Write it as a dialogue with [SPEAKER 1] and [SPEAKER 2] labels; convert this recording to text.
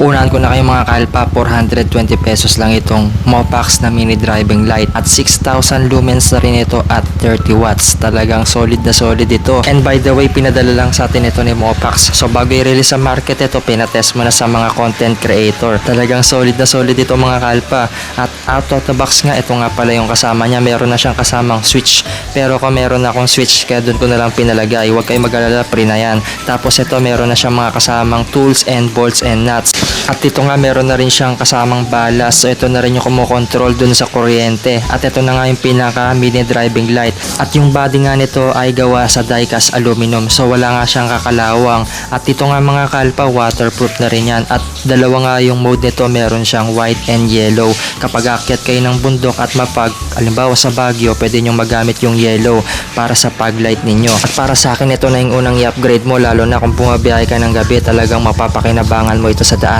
[SPEAKER 1] Unahan ko na kayo mga kalpa, 420 pesos lang itong Mopax na mini driving light at 6,000 lumens na rin ito at 30 watts. Talagang solid na solid ito. And by the way, pinadala lang sa atin ito ni Mopax. So bago i-release sa market ito, pinatest mo na sa mga content creator. Talagang solid na solid ito mga kalpa. At out of the box nga, ito nga pala yung kasama niya. Meron na siyang kasamang switch. Pero kung meron na akong switch, kaya doon ko na lang pinalagay. Huwag kayo mag-alala, free na yan. Tapos ito, meron na siyang mga kasamang tools and bolts and nuts. At ito nga meron na rin siyang kasamang balas. So ito na rin yung kumokontrol dun sa kuryente. At ito na nga yung pinaka mini driving light. At yung body nga nito ay gawa sa die-cast aluminum. So wala nga siyang kakalawang. At ito nga mga kalpa, waterproof na rin yan. At dalawa nga yung mode nito, meron siyang white and yellow. Kapag aakyat kayo ng bundok at mapag, alimbawa sa Baguio, pwede nyo magamit yung yellow para sa paglight ninyo. At para sa akin ito na yung unang i-upgrade mo, lalo na kung bumabiyahe ka ng gabi, talagang mapapakinabangan mo ito sa daan.